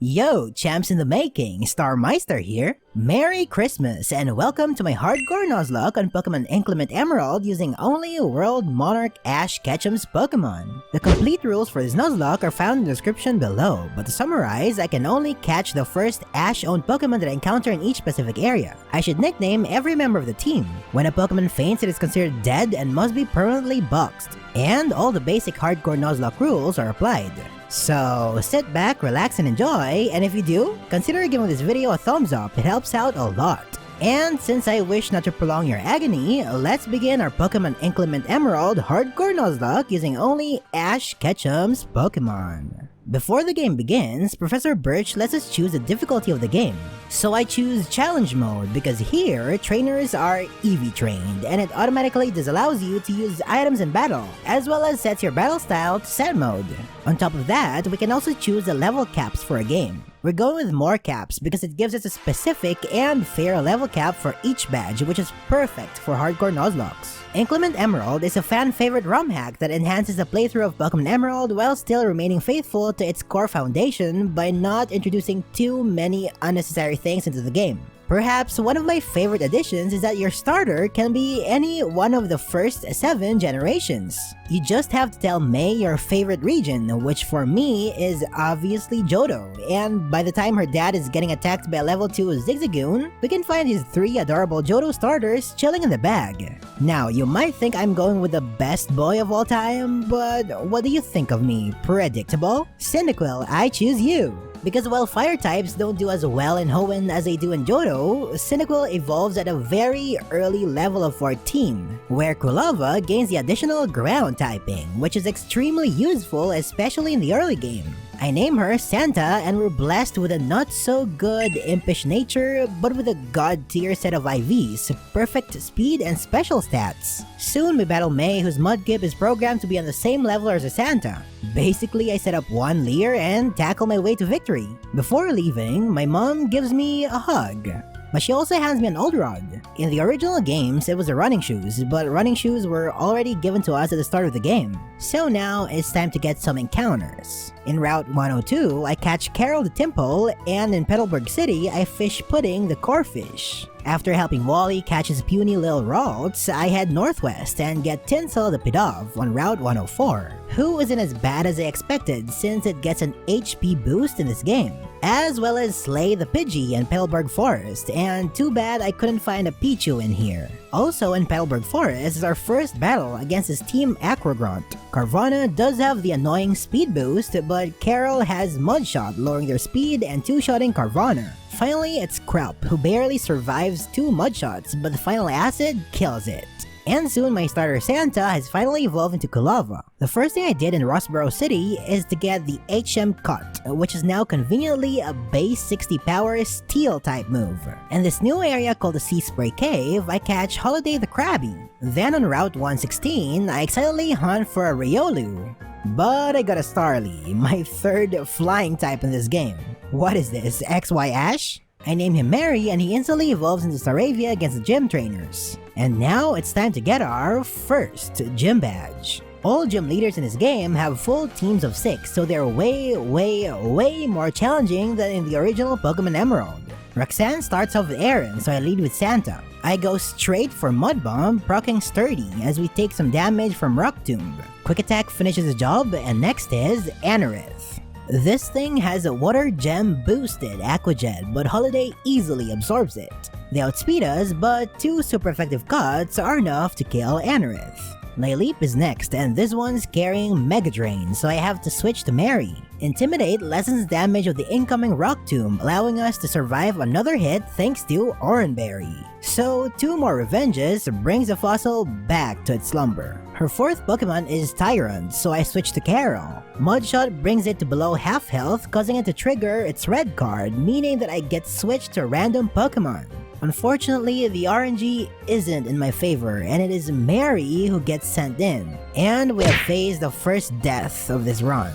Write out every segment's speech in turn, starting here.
Yo, champs in the making, Starmeistr here. Merry Christmas and welcome to my Hardcore Nuzlocke on Pokemon Inclement Emerald using only World Monarch Ash Ketchum's Pokemon. The complete rules for this Nuzlocke are found in the description below, but to summarize, I can only catch the first Ash-owned Pokemon that I encounter in each specific area. I should nickname every member of the team. When a Pokemon faints, it is considered dead and must be permanently boxed. And all the basic Hardcore Nuzlocke rules are applied. So sit back, relax, and enjoy, and if you do, consider giving this video a thumbs up, it helps out a lot. And since I wish not to prolong your agony, let's begin our Pokemon Inclement Emerald Hardcore Nuzlocke using only Ash Ketchum's Pokemon. Before the game begins, Professor Birch lets us choose the difficulty of the game. So I choose Challenge Mode because here, trainers are EV trained and it automatically disallows you to use items in battle, as well as sets your battle style to set mode. On top of that, we can also choose the level caps for a game. We're going with more caps because it gives us a specific and fair level cap for each badge, which is perfect for Hardcore Nuzlockes. Inclement Emerald is a fan-favorite ROM hack that enhances the playthrough of Pokemon Emerald while still remaining faithful to its core foundation by not introducing too many unnecessary things into the game. Perhaps one of my favorite additions is that your starter can be any one of the first 7 generations. You just have to tell May your favorite region, which for me is obviously Johto, and by the time her dad is getting attacked by a level 2 Zigzagoon, we can find his 3 adorable Johto starters chilling in the bag. Now, you might think I'm going with the best boy of all time, but what do you think of me? Predictable? Cyndaquil, I choose you! Because while fire types don't do as well in Hoenn as they do in Johto, Cyndaquil evolves at a very early level of 14, where Kulava gains the additional ground typing, which is extremely useful especially in the early game. I name her Santa and we're blessed with a not so good impish nature, but with a god tier set of IVs, perfect speed and special stats. Soon we battle May, whose Mudkip is programmed to be on the same level as a Santa. Basically, I set up one Leer and tackle my way to victory. Before leaving, my mom gives me a hug. But she also hands me an old rod. In the original games, it was the running shoes, but running shoes were already given to us at the start of the game. So now, it's time to get some encounters. In Route 102, I catch Carol the Timple, and in Petalburg City, I fish Pudding the Corfish. After helping Wally catch his puny little Ralts, I head northwest and get Tinsel the Pidove on Route 104, who isn't as bad as I expected since it gets an HP boost in this game, as well as Slay the Pidgey in Petalburg Forest, and too bad I couldn't find a Pichu in here. Also in Petalburg Forest is our first battle against his team Aquagrunt. Carvana does have the annoying speed boost, but Carol has Mudshot lowering their speed and two-shotting Carvana. Finally, it's Kraup, who barely survives 2 Mudshots, but the final acid kills it. And soon my starter Santa has finally evolved into Kulava. The first thing I did in Rustboro City is to get the HM Cut, which is now conveniently a base 60 power steel type move. In this new area called the Sea Spray Cave, I catch Holiday the Krabby. Then on Route 116, I excitedly hunt for a Riolu. But I got a Starly, my 3rd flying type in this game. What is this, XY Ash? I name him Mary and he instantly evolves into Staravia against the gym trainers. And now it's time to get our first gym badge. All gym leaders in this game have full teams of 6, so they're way more challenging than in the original Pokemon Emerald. Roxanne starts off with Aaron, so I lead with Santa. I go straight for Mud Bomb, proccing Sturdy as we take some damage from Rock Tomb. Quick Attack finishes the job, and next is Anorith. This thing has a Water Gem boosted Aqua Jet, but Holiday easily absorbs it. They outspeed us, but 2 super effective cuts are enough to kill Anorith. Lileep is next, and this one's carrying Mega Drain, so I have to switch to Mary. Intimidate lessens damage of the incoming Rock Tomb, allowing us to survive another hit thanks to Oranberry. So 2 more revenges brings the fossil back to its slumber. Her 4th Pokemon is Tyrant, so I switch to Carol. Mudshot brings it to below half health, causing it to trigger its red card, meaning that I get switched to a random Pokemon. Unfortunately, the RNG isn't in my favor, and it is Mary who gets sent in. And we have faced the first death of this run.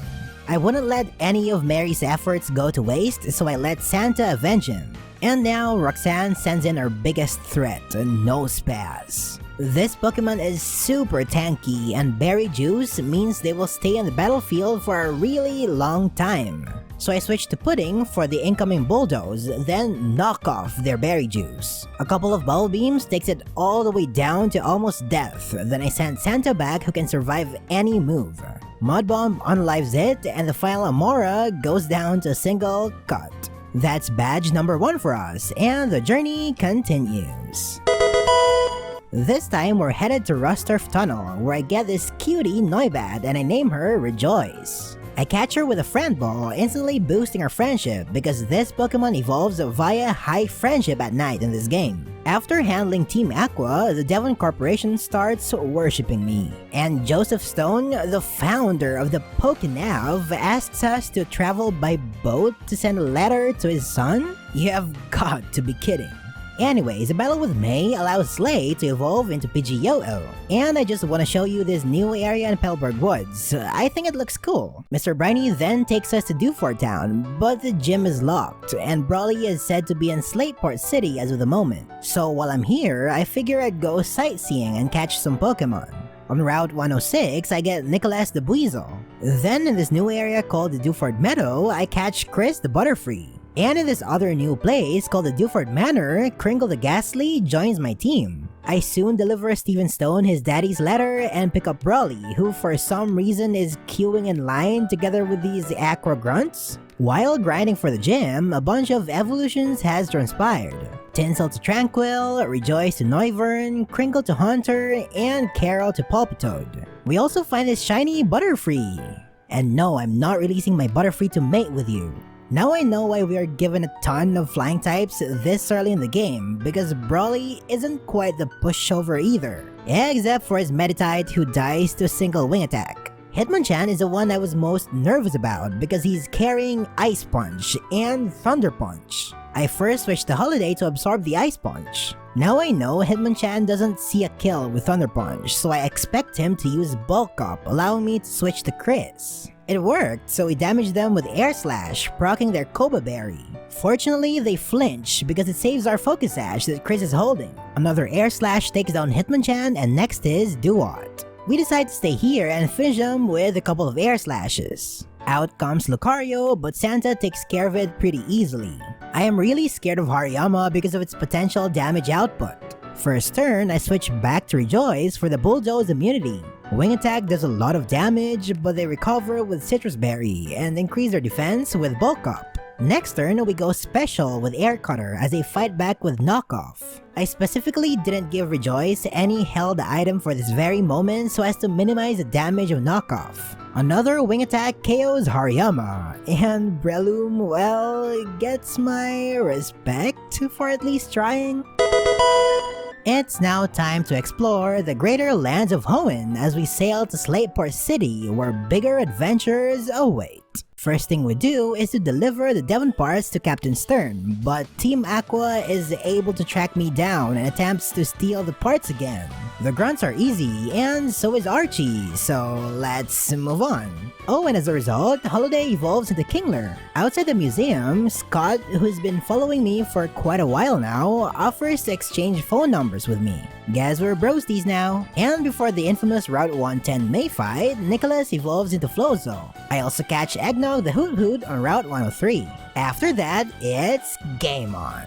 I wouldn't let any of Mary's efforts go to waste, so I let Santa avenge him. And now Roxanne sends in her biggest threat, Nosepass. This Pokemon is super tanky, and Berry Juice means they will stay on the battlefield for a really long time. So I switched to Pudding for the incoming Bulldoze, then knock off their Berry Juice. A couple of Bubble Beams takes it all the way down to almost death, then I sent Santa back who can survive any move. Mud Bomb unlives it, and the final Amora goes down to a single cut. That's badge number 1 for us, and the journey continues. This time we're headed to Rusturf Tunnel, where I get this cutie Noibat and I name her Rejoice. I catch her with a friend ball, instantly boosting our friendship because this Pokemon evolves via high friendship at night in this game. After handling Team Aqua, the Devon Corporation starts worshipping me. And Joseph Stone, the founder of the Pokenav, asks us to travel by boat to send a letter to his son? You have got to be kidding. Anyways, a battle with May allows Slay to evolve into Pidgeotto. And I just want to show you this new area in Pelberg Woods. I think it looks cool. Mr. Briny then takes us to Dewford Town, but the gym is locked, and Brawly is said to be in Slateport City as of the moment. So while I'm here, I figure I'd go sightseeing and catch some Pokemon. On Route 106, I get Nicholas the Buizel. Then in this new area called the Dewford Meadow, I catch Chris the Butterfree. And in this other new place called the Dewford Manor, Kringle the Ghastly joins my team. I soon deliver Steven Stone his daddy's letter and pick up Brawly, who for some reason is queuing in line together with these Aqua grunts. While grinding for the gym, a bunch of evolutions has transpired. Tinsel to Tranquil, Rejoice to Noivern, Kringle to Hunter, and Carol to Palpitoad. We also find this shiny Butterfree. And no, I'm not releasing my Butterfree to mate with you. Now I know why we are given a ton of flying types this early in the game, because Brawly isn't quite the pushover either, except for his Meditite who dies to a single wing attack. Hitmonchan is the one I was most nervous about because he's carrying Ice Punch and Thunder Punch. I first switched to Holiday to absorb the Ice Punch. Now I know Hitmonchan doesn't see a kill with Thunder Punch, so I expect him to use Bulk Up, allowing me to switch to Chris. It worked, so we damaged them with Air Slash, proccing their Koba Berry. Fortunately, they flinch because it saves our Focus Sash that Chris is holding. Another Air Slash takes down Hitmonchan, and next is Duat. We decide to stay here and finish them with a couple of Air Slashes. Out comes Lucario, but Santa takes care of it pretty easily. I am really scared of Hariyama because of its potential damage output. First turn, I switch back to Rejoice for the Bulldoze immunity. Wing Attack does a lot of damage, but they recover with Citrus Berry and increase their defense with Bulk Up. Next turn, we go Special with Air Cutter as they fight back with Knockoff. I specifically didn't give Rejoice any held item for this very moment so as to minimize the damage of Knockoff. Another Wing Attack KOs Hariyama, and Breloom, well, gets my respect for at least trying. It's now time to explore the greater lands of Hoenn as we sail to Slateport City where bigger adventures await. First thing we do is to deliver the Devon parts to Captain Stern, but Team Aqua is able to track me down and attempts to steal the parts again. The grunts are easy, and so is Archie, so let's move on. Oh, and as a result, Holiday evolves into Kingler. Outside the museum, Scott, who's been following me for quite a while now, offers to exchange phone numbers with me. Guess we're broskies now. And before the infamous Route 110 May fight, Nicholas evolves into Flozo. I also catch Eggnog the Hoot Hoot on Route 103. After that, it's game on.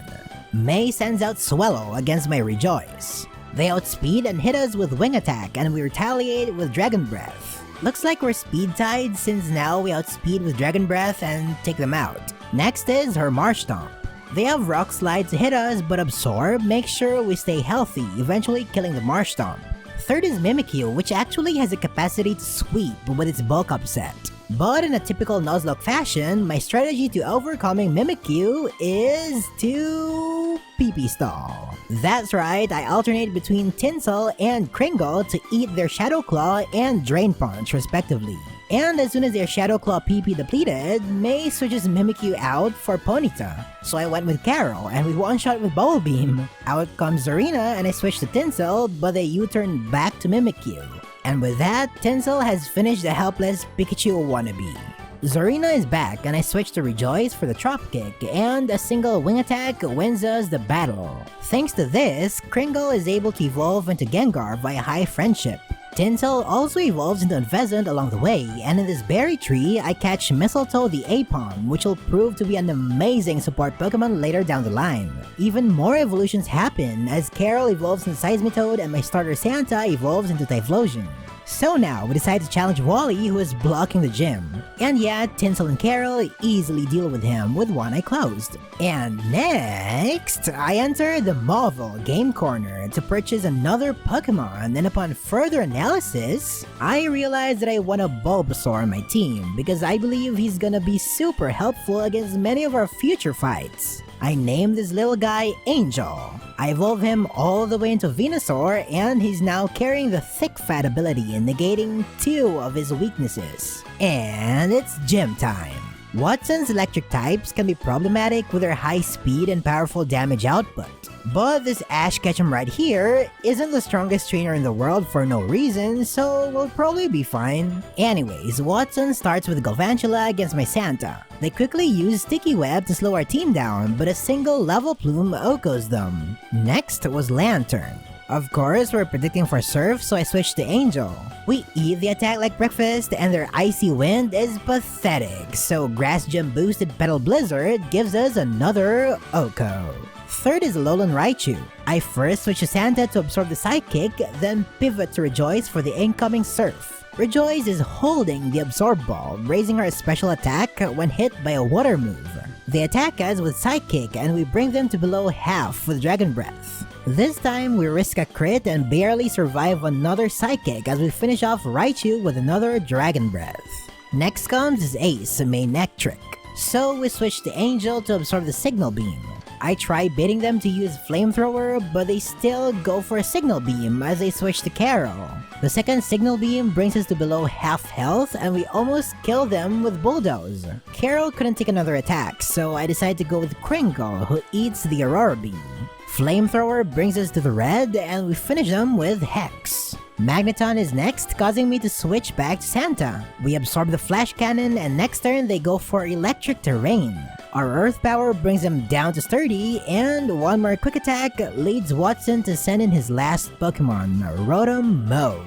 May sends out Swellow against my Rejoice. They outspeed and hit us with Wing Attack, and we retaliate with Dragon Breath. Looks like we're speed tied since now we outspeed with Dragon Breath and take them out. Next is her Marsh Stomp. They have Rock Slide to hit us, but Absorb makes sure we stay healthy, eventually killing the Marsh Stomp. Third is Mimikyu, which actually has the capacity to sweep with its bulk up set. But in a typical Nuzlocke fashion, my strategy to overcoming Mimikyu is to PP stall. That's right, I alternate between Tinsel and Kringle to eat their Shadow Claw and Drain Punch respectively. And as soon as their Shadow Claw PP depleted, May switches Mimikyu out for Ponyta. So I went with Carol, and we one-shot with Bubble Beam. Out comes Zarina, and I switch to Tinsel, but they U-turn back to Mimikyu. And with that, Tinsel has finished the helpless Pikachu wannabe. Zarina is back, and I switch to Rejoice for the Trop Kick, and a single Wing Attack wins us the battle. Thanks to this, Kringle is able to evolve into Gengar via high friendship. Tinsel also evolves into Unpheasant along the way, and in this berry tree, I catch Mistletoe the Apom, which will prove to be an amazing support Pokemon later down the line. Even more evolutions happen as Carol evolves into Seismitoad and my starter Santa evolves into Typhlosion. So now, we decide to challenge Wally, who is blocking the gym. And yeah, Tinsel and Carol easily deal with him with one eye closed. And next, I enter the Mauville Game Corner to purchase another Pokemon, and upon further analysis, I realize that I want a Bulbasaur on my team because I believe he's gonna be super helpful against many of our future fights. I named this little guy Angel. I evolve him all the way into Venusaur, and he's now carrying the Thick Fat ability, negating 2 of his weaknesses. And it's gym time. Watson's electric types can be problematic with their high speed and powerful damage output. But this Ash Ketchum right here isn't the strongest trainer in the world for no reason, so we'll probably be fine. Anyways, Watson starts with Galvantula against my Santa. They quickly use Sticky Web to slow our team down, but a single level plume OHKOs them. Next was Lantern. Of course, we're predicting for Surf, so I switched to Angel. We eat the attack like breakfast, and their Icy Wind is pathetic, so Grass Gym boosted Petal Blizzard gives us another OHKO. Third is Alolan Raichu. I first switch to Santa to absorb the Psychic, then pivot to Rejoice for the incoming Surf. Rejoice is holding the Absorb Ball, raising our special attack when hit by a water move. They attack us with Psychic and we bring them to below half with Dragon Breath. This time we risk a crit and barely survive another Psychic as we finish off Raichu with another Dragon Breath. Next comes is Ace, main neck trick. So we switch to Angel to absorb the Signal Beam. I try baiting them to use Flamethrower, but they still go for a Signal Beam as they switch to Carol. The second Signal Beam brings us to below half health and we almost kill them with Bulldoze. Carol couldn't take another attack, so I decided to go with Kringle, who eats the Aurora Beam. Flamethrower brings us to the red and we finish them with Hex. Magneton is next, causing me to switch back to Santa. We absorb the Flash Cannon and next turn they go for Electric Terrain. Our Earth Power brings him down to sturdy, and one more quick attack leads Watson to send in his last Pokemon, Rotom Mow.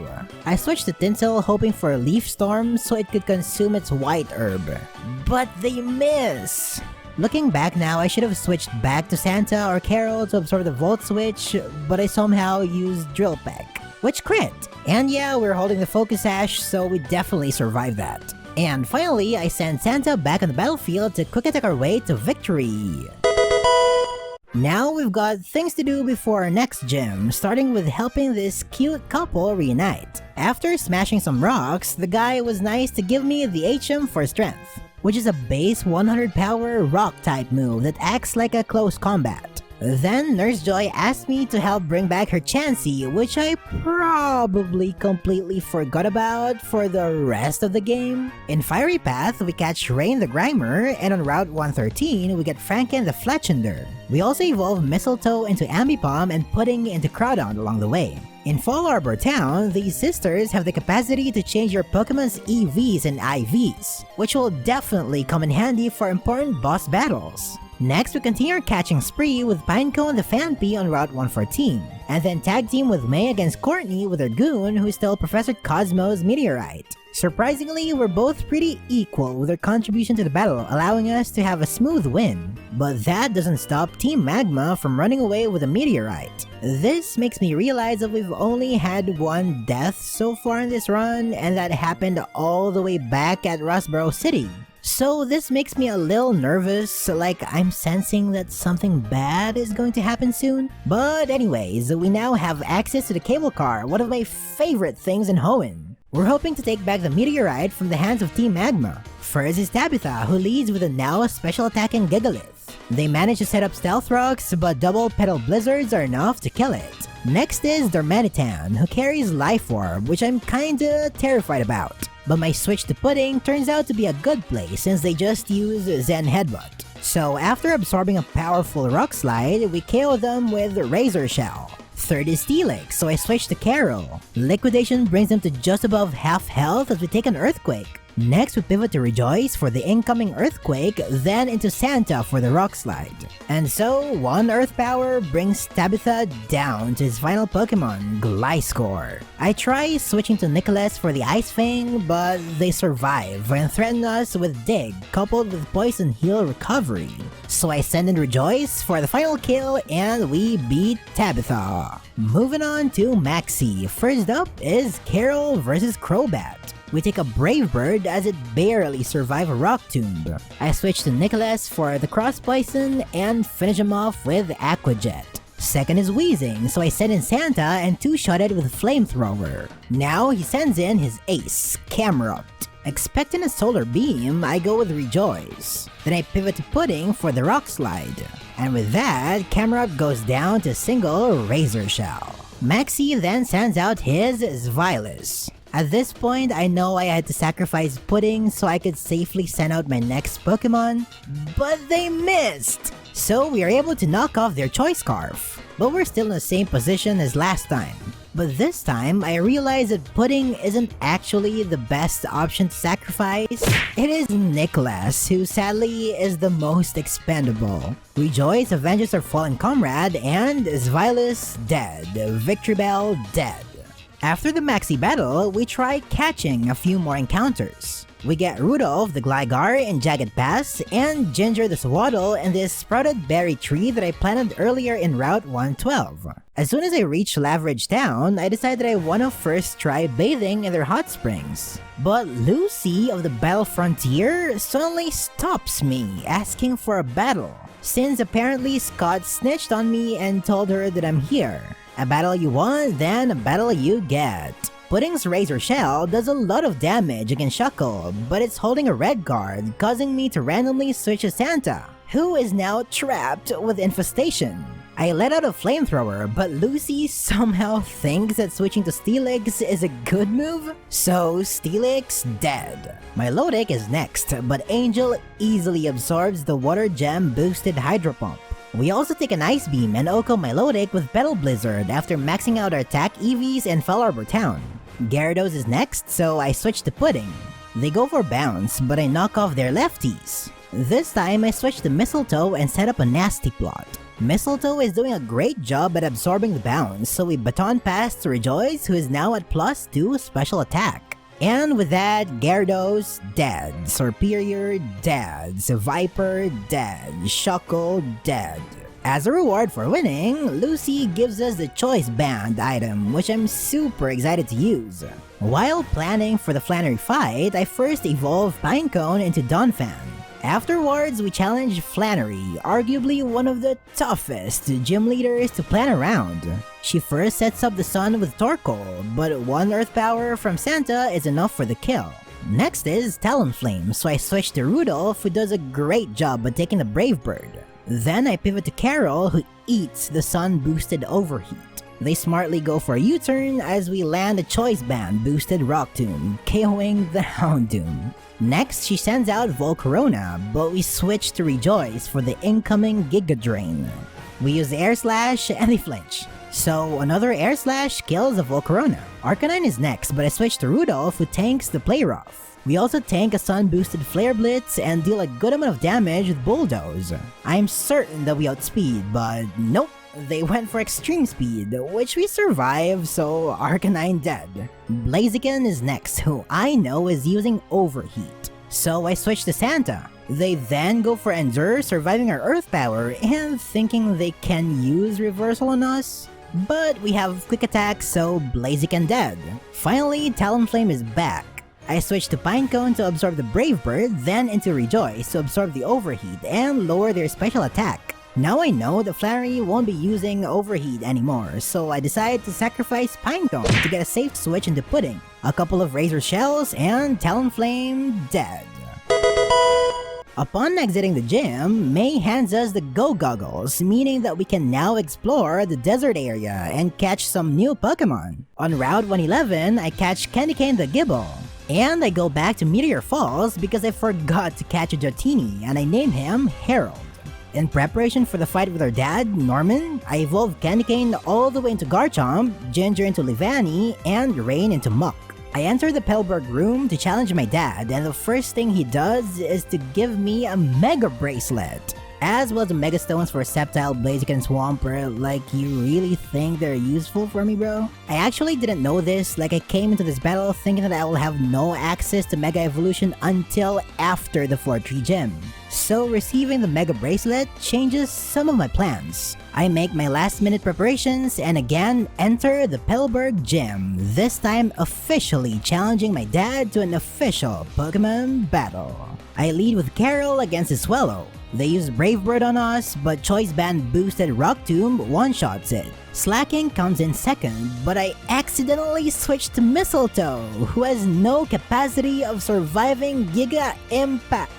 I switched to Tinsel hoping for a Leaf Storm so it could consume its White Herb. But they miss! Looking back now, I should have switched back to Santa or Carol to absorb the Volt Switch, but I somehow used Drill Peck, which crit. And yeah, we're holding the Focus Sash, so we definitely survived that. And finally, I send Santa back on the battlefield to quick attack our way to victory. Now we've got things to do before our next gym, starting with helping this cute couple reunite. After smashing some rocks, the guy was nice to give me the HM for strength, which is a base 100 power rock type move that acts like a close combat. Then Nurse Joy asked me to help bring back her Chansey, which I probably completely forgot about for the rest of the game. In Fiery Path, we catch Rain the Grimer, and on Route 113, we get Franken the Fletchender. We also evolve Mistletoe into Ambipom and Pudding into Groudon along the way. In Fall Arbor Town, these sisters have the capacity to change your Pokemon's EVs and IVs, which will definitely come in handy for important boss battles. Next, we continue our catching spree with Pineco and the Phanpy on Route 114, and then tag team with May against Courtney with her goon who stole Professor Cosmo's Meteorite. Surprisingly, we're both pretty equal with their contribution to the battle, allowing us to have a smooth win. But that doesn't stop Team Magma from running away with a Meteorite. This makes me realize that we've only had one death so far in this run, and that happened all the way back at Rustboro City. So this makes me a little nervous, like I'm sensing that something bad is going to happen soon. But anyways, we now have access to the cable car, one of my favorite things in Hoenn. We're hoping to take back the Meteorite from the hands of Team Magma. First is Tabitha, who leads with a now special attacking Gigalith. They manage to set up Stealth Rocks, but double Petal Blizzards are enough to kill it. Next is Darmanitan, who carries Life Orb, which I'm kinda terrified about. But my switch to Pudding turns out to be a good play since they just use Zen Headbutt. So after absorbing a powerful Rock Slide, we KO them with Razor Shell. Third is Steelix, so I switch to Carol. Liquidation brings them to just above half health as we take an Earthquake. Next, we pivot to Rejoice for the incoming Earthquake, then into Santa for the Rock Slide. And so, one Earth Power brings Tabitha down to his final Pokemon, Gliscor. I try switching to Nicholas for the Ice Fang, but they survive and threaten us with Dig, coupled with Poison Heal Recovery. So I send in Rejoice for the final kill and we beat Tabitha. Moving on to Maxi, first up is Carol vs Crobat. We take a Brave Bird as it barely survived a Rock Tomb. I switch to Nicholas for the Cross Poison and finish him off with Aqua Jet. Second is Wheezing, so I send in Santa and two-shot it with Flamethrower. Now he sends in his ace, Camerupt. Expecting a Solar Beam, I go with Rejoice. Then I pivot to Pudding for the Rock Slide. And with that, Camerupt goes down to single Razor Shell. Maxi then sends out his Zweilous. At this point, I know I had to sacrifice Pudding so I could safely send out my next Pokemon, but they missed! So we are able to knock off their Choice Scarf, but we're still in the same position as last time. But this time, I realized that Pudding isn't actually the best option to sacrifice. It is Nicholas, who sadly is the most expendable. Rejoice avenges our fallen comrade, and Zweilous dead, Victory Bell dead. After the Maxi battle, we try catching a few more encounters. We get Rudolph the Gligar in Jagged Pass, and Ginger the Swaddle in this sprouted berry tree that I planted earlier in Route 112. As soon as I reach Lavaridge Town, I decide that I wanna first try bathing in their hot springs. But Lucy of the Battle Frontier suddenly stops me, asking for a battle, since apparently Scott snitched on me and told her that I'm here. A battle you want, then a battle you get. Pudding's Razor Shell does a lot of damage against Shuckle, but it's holding a red guard, causing me to randomly switch to Santa, who is now trapped with Infestation. I let out a Flamethrower, but Lucy somehow thinks that switching to Steelix is a good move, so Steelix dead. Milotic is next, but Angel easily absorbs the Water Gem boosted Hydro Pump. We also take an Ice Beam and Oko Milotic with Petal Blizzard after maxing out our attack EVs in Fel Arbor Town. Gyarados is next, so I switch to Pudding. They go for Bounce, but I knock off their lefties. This time I switch to Mistletoe and set up a nasty plot. Mistletoe is doing a great job at absorbing the bounce, so we baton pass to Rejoice, who is now at +2 special attack. And with that, Gyarados dead, Serperior dead, Viper dead, Shuckle dead. As a reward for winning, Lucy gives us the Choice Band item, which I'm super excited to use. While planning for the Flannery fight, I first evolve Pinecone into Donphan. Afterwards, we challenge Flannery, arguably one of the toughest gym leaders to plan around. She first sets up the sun with Torkoal, but one Earth Power from Santa is enough for the kill. Next is Talonflame, so I switch to Rudolph, who does a great job at taking the Brave Bird. Then I pivot to Carol, who eats the sun-boosted Overheat. They smartly go for a U-turn as we land a Choice Band boosted Rock Tomb, KOing the Houndoom. Next, she sends out Volcarona, but we switch to Rejoice for the incoming Giga Drain. We use the Air Slash and they flinch. So another Air Slash kills a Volcarona. Arcanine is next, but I switch to Rudolph, who tanks the Play Rough. We also tank a sun-boosted Flare Blitz and deal a good amount of damage with Bulldoze. I'm certain that we outspeed, but nope. They went for Extreme Speed, which we survive, so Arcanine dead. Blaziken is next, who I know is using Overheat. So I switch to Santa. They then go for Endure, surviving our Earth Power and thinking they can use Reversal on us. But we have Quick Attack, so Blaziken dead. Finally, Talonflame is back. I switch to Pinecone to absorb the Brave Bird, then into Rejoice to absorb the Overheat and lower their special attack. Now I know that Flannery won't be using Overheat anymore, so I decide to sacrifice Pinecone to get a safe switch into Pudding. A couple of Razor Shells, and Talonflame dead. Upon exiting the gym, May hands us the Go Goggles, meaning that we can now explore the desert area and catch some new Pokemon. On Route 111, I catch Candycane the Gibble. And I go back to Meteor Falls because I forgot to catch a Dratini and I name him Harold. In preparation for the fight with our dad, Norman, I evolved Candycane all the way into Garchomp, Ginger into Livani, and Rain into Muck. I enter the Pelberg room to challenge my dad, and the first thing he does is to give me a Mega Bracelet, as well as the Mega Stones for Sceptile, Blaziken, and Swampert. Like, you really think they're useful for me, bro? I actually didn't know this. Like, I came into this battle thinking that I will have no access to Mega Evolution until after the Fortree gym. So receiving the Mega Bracelet changes some of my plans. I make my last minute preparations and again enter the Pelberg gym, this time officially challenging my dad to an official Pokemon battle. I lead with Carol against the Swellow. They use Brave Bird on us, but Choice Band boosted Rock Tomb one-shots it. Slacking comes in second, but I accidentally switched to Mistletoe, who has no capacity of surviving Giga Impact.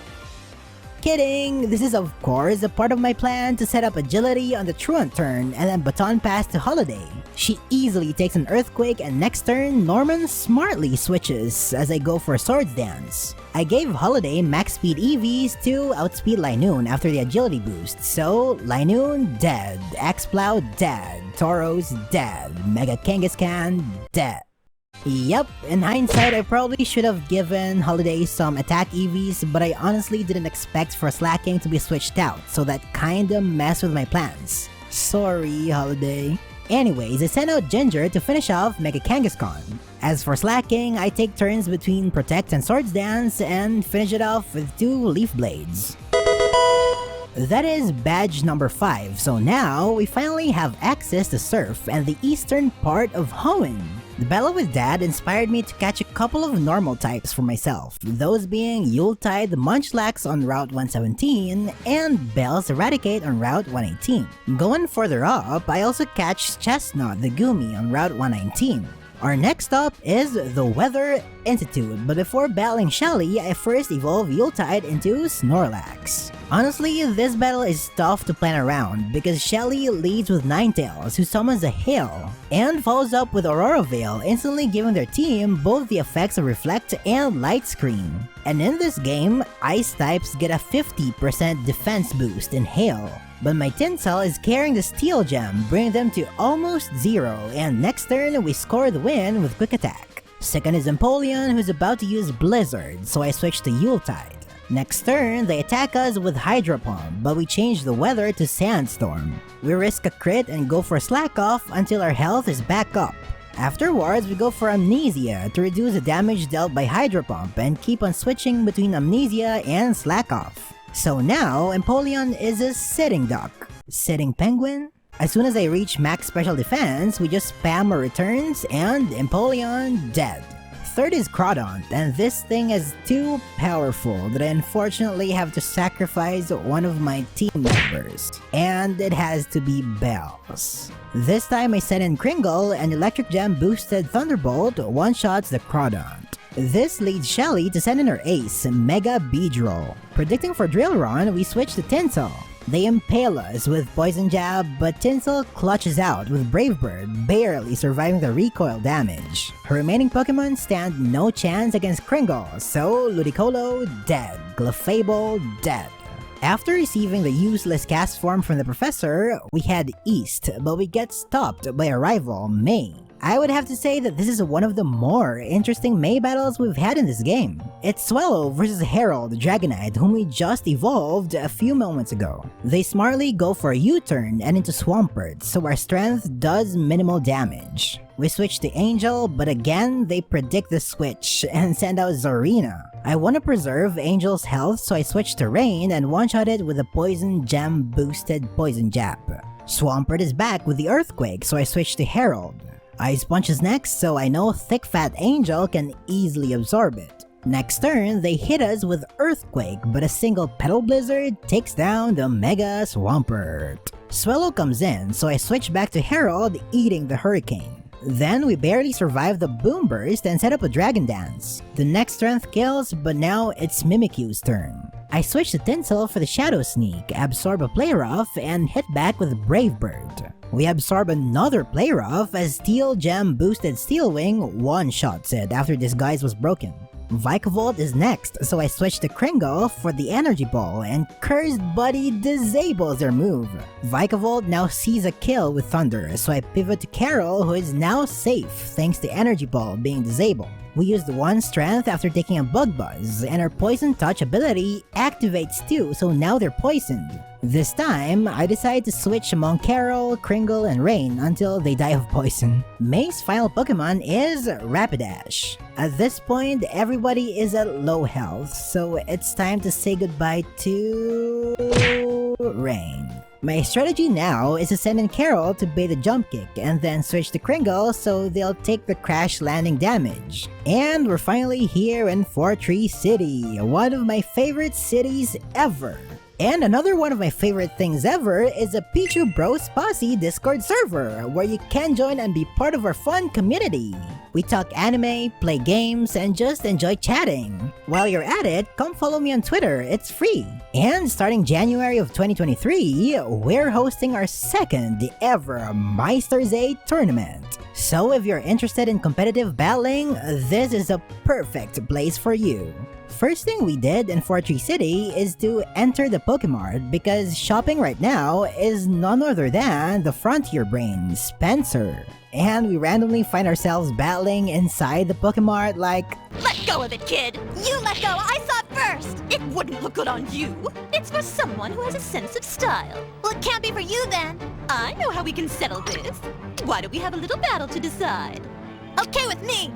Kidding! This is of course a part of my plan to set up agility on the Truant turn and then baton pass to Holiday. She easily takes an Earthquake, and next turn, Norman smartly switches as I go for Swords Dance. I gave Holiday max speed EVs to outspeed Linoon after the agility boost, so Linoon dead, Axplow dead, Tauros dead, Mega Kangaskhan dead. Yep, in hindsight I probably should have given Holiday some attack EVs, but I honestly didn't expect for Slacking to be switched out, so that kinda messed with my plans. Sorry, Holiday. Anyways, I sent out Ginger to finish off Mega Kangaskhan. As for Slacking, I take turns between Protect and Swords Dance and finish it off with 2 Leaf Blades. That is badge number 5, so now we finally have access to Surf and the eastern part of Hoenn. The battle with Dad inspired me to catch a couple of normal types for myself, those being Yuletide Munchlax on Route 117 and Bell's Eradicate on Route 118. Going further up, I also catch Chestnut the Goomy on Route 119. Our next stop is the Weather Institute, but before battling Shelly, I first evolve Yuletide into Snorlax. Honestly, this battle is tough to plan around because Shelly leads with Ninetales, who summons a Hail, and follows up with Aurora Veil, instantly giving their team both the effects of Reflect and Light Screen. And in this game, Ice types get a 50% defense boost in Hail. But my Tinsel is carrying the Steel Gem, bringing them to almost 0, and next turn we score the win with Quick Attack. Second is Empoleon, who's about to use Blizzard, so I switch to Yuletide. Next turn, they attack us with Hydro Pump, but we change the weather to Sandstorm. We risk a crit and go for Slack Off until our health is back up. Afterwards, we go for Amnesia to reduce the damage dealt by Hydro Pump and keep on switching between Amnesia and Slack Off. So now, Empoleon is a Sitting Duck. Sitting Penguin? As soon as I reach max special defense, we just spam our returns and Empoleon dead. Third is Groudon, and this thing is too powerful that I unfortunately have to sacrifice one of my team members. And it has to be Bells. This time I sent in Kringle, and Electric Gem boosted Thunderbolt one-shots the Groudon. This leads Shelly to send in her ace, Mega Beedrill. Predicting for Drill Run, we switch to Tinsel. They impale us with Poison Jab, but Tinsel clutches out with Brave Bird, barely surviving the recoil damage. Her remaining Pokemon stand no chance against Kringle, so Ludicolo dead, Clefable dead. After receiving the useless cast form from the professor, we head east, but we get stopped by a rival, May. I would have to say that this is one of the more interesting May battles we've had in this game. It's Swellow versus Herald Dragonite, whom we just evolved a few moments ago. They smartly go for a U-turn and into Swampert, so our strength does minimal damage. We switch to Angel, but again they predict the switch and send out Zorina. I want to preserve Angel's health, so I switch to Rain and one-shot it with a Poison Gem boosted Poison Jab. Swampert is back with the Earthquake, so I switch to Herald. Ice Punch is next, so I know Thick Fat Angel can easily absorb it. Next turn, they hit us with Earthquake, but a single Petal Blizzard takes down the Mega Swampert. Swellow comes in, so I switch back to Herald, eating the Hurricane. Then we barely survive the Boom Burst and set up a Dragon Dance. The next strength kills, but now it's Mimikyu's turn. I switch to Tinsel for the Shadow Sneak, absorb a Play Rough, and hit back with Brave Bird. We absorb another Play Rough as Steel Gem boosted Steel Wing one-shots it after Disguise was broken. Vikavolt is next, so I switch to Kringle for the Energy Ball, and Cursed Buddy disables their move. Vikavolt now sees a kill with Thunder, so I pivot to Carol, who is now safe thanks to Energy Ball being disabled. We used 1 strength after taking a Bug Buzz, and our Poison Touch ability activates too, so now they're poisoned. This time, I decide to switch among Carol, Kringle, and Rain until they die of poison. May's final Pokemon is Rapidash. At this point, everybody is at low health, so it's time to say goodbye to Rain. My strategy now is to send in Carol to bait a jump kick and then switch to Kringle so they'll take the crash landing damage. And we're finally here in Fortree City, one of my favorite cities ever. And another one of my favorite things ever is a Pichu Bros Posse Discord server, where you can join and be part of our fun community. We talk anime, play games, and just enjoy chatting. While you're at it, come follow me on Twitter, it's free. And starting January of 2023, we're hosting our second ever Meisterzay tournament. So if you're interested in competitive battling, this is a perfect place for you. First thing we did in Fortree City is to enter the Pokemart because shopping right now is none other than the Frontier Brain, Spencer. And we randomly find ourselves battling inside the Pokemart like, Let go of it, kid! You let go! I saw it first! It wouldn't look good on you! It's for someone who has a sense of style. Well, it can't be for you then! I know how we can settle this. Why don't we have a little battle to decide? Okay with me!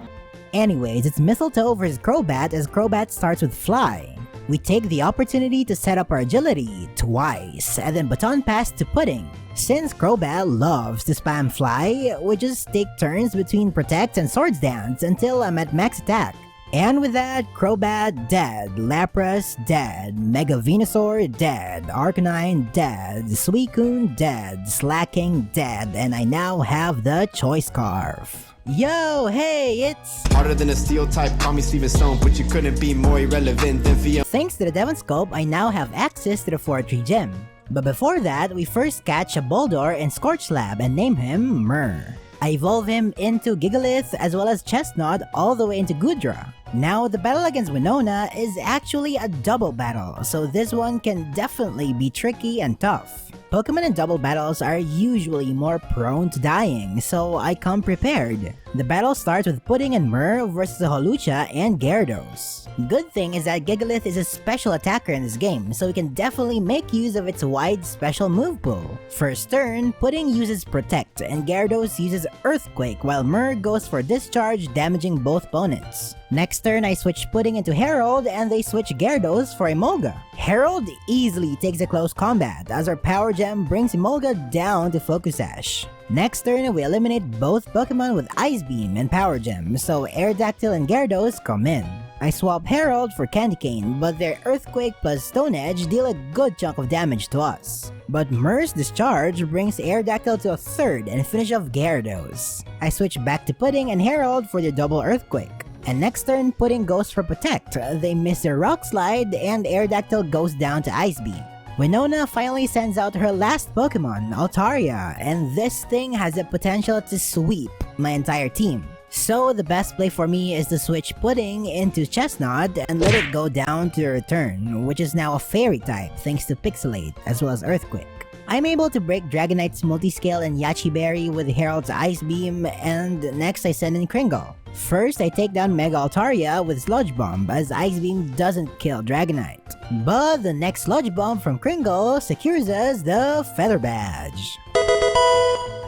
Anyways, it's Mistletoe versus Crobat as Crobat starts with Fly. We take the opportunity to set up our agility twice, and then baton pass to Pudding. Since Crobat loves to spam Fly, we just take turns between Protect and Swords Dance until I'm at max attack. And with that, Crobat dead, Lapras dead, Mega Venusaur dead, Arcanine dead, Suicune dead, Slacking dead, and I now have the Choice Scarf. Yo, hey, it's harder than a steel type, call me Steven Stone, but you couldn't be more irrelevant than VM. Thanks to the Devon Scope, I now have access to the Fortree Gym. But before that, we first catch a Boldor in Scorch Lab and name him Myrrh. I evolve him into Gigalith as well as Chestnut all the way into Goodra. Now, the battle against Winona is actually a double battle, so this one can definitely be tricky and tough. Pokemon in double battles are usually more prone to dying, so I come prepared. The battle starts with Pudding and Myrrh versus a Holucha and Gyarados. Good thing is that Gigalith is a special attacker in this game, so we can definitely make use of its wide special move pool. First turn, Pudding uses Protect, and Gyarados uses Earthquake, while Myrrh goes for Discharge, damaging both opponents. Next turn, I switch Pudding into Herald, and they switch Gyarados for Emolga. Herald easily takes a close combat, as our Power Gem brings Emolga down to Focus Sash. Next turn, we eliminate both Pokemon with Ice Beam and Power Gem, so Aerodactyl and Gyarados come in. I swap Herald for Candy Cane, but their Earthquake plus Stone Edge deal a good chunk of damage to us. But Myrrh's Discharge brings Aerodactyl to a third and finish off Gyarados. I switch back to Pudding and Herald for the double Earthquake. And next turn, Pudding goes for Protect. They miss their Rock Slide and Aerodactyl goes down to Ice Beam. Winona finally sends out her last Pokemon, Altaria, and this thing has the potential to sweep my entire team. So the best play for me is to switch Pudding into Chestnut and let it go down to the return, which is now a Fairy type thanks to Pixelate as well as Earthquake. I'm able to break Dragonite's Multiscale and Yachi Berry with Herald's Ice Beam, and next I send in Kringle. First, I take down Mega Altaria with Sludge Bomb as Ice Beam doesn't kill Dragonite. But the next Sludge Bomb from Kringle secures us the Feather Badge.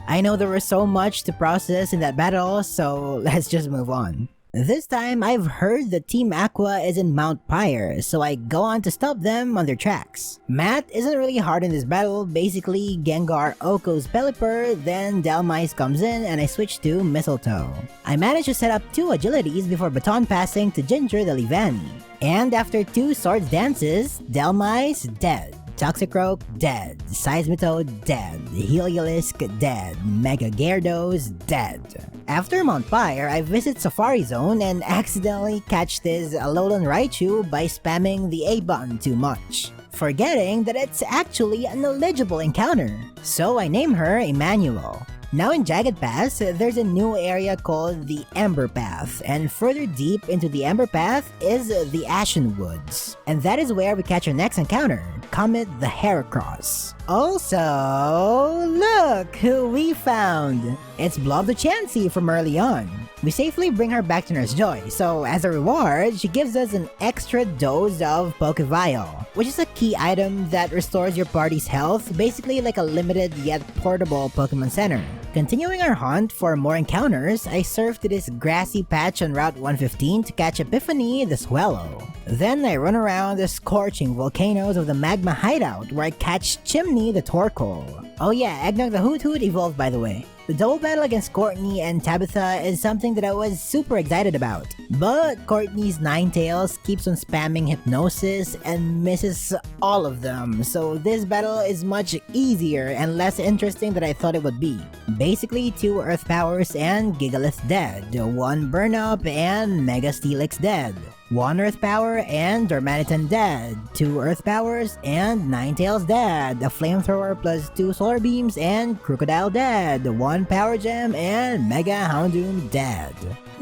I know there was so much to process in that battle, so let's just move on. This time, I've heard that Team Aqua is in Mount Pyre, so I go on to stop them on their tracks. Matt isn't really hard in this battle, basically Gengar Oko's Pelipper, then Dhelmise comes in and I switch to Mistletoe. I manage to set up 2 agilities before baton passing to Ginger the Livani. And after 2 Swords Dances, Dhelmise dead. Toxicroak dead, Seismitoad dead, Heliolisk dead, Mega Gyarados dead. After Mount Pyre, I visit Safari Zone and accidentally catch this Alolan Raichu by spamming the A button too much, forgetting that it's actually an eligible encounter. So I name her Emmanuel. Now in Jagged Pass, there's a new area called the Ember Path, and further deep into the Ember Path is the Ashen Woods. And that is where we catch our next encounter, Comet the Heracross. Also, look who we found! It's Blob the Chansey from early on. We safely bring her back to Nurse Joy, so as a reward, she gives us an extra dose of Pokevial, which is a key item that restores your party's health, basically like a limited yet portable Pokemon Center. Continuing our hunt for more encounters, I surf to this grassy patch on Route 115 to catch Epiphany the Swallow. Then I run around the scorching volcanoes of the Magma hideout where I catch Chimney the Torkoal. Oh yeah, Eggnog the Hoot Hoot evolved by the way. The double battle against Courtney and Tabitha is something that I was super excited about. But Courtney's Ninetales keeps on spamming Hypnosis and misses all of them, so this battle is much easier and less interesting than I thought it would be. Basically 2 Earth Powers and Gigalith dead, 1 Burn Up and Mega Steelix dead. 1 Earth Power and Dormanitan dead, 2 Earth Powers and Ninetales dead, a Flamethrower plus 2 Solar Beams and Crocodile dead, 1 Power Gem and Mega Houndoom dead.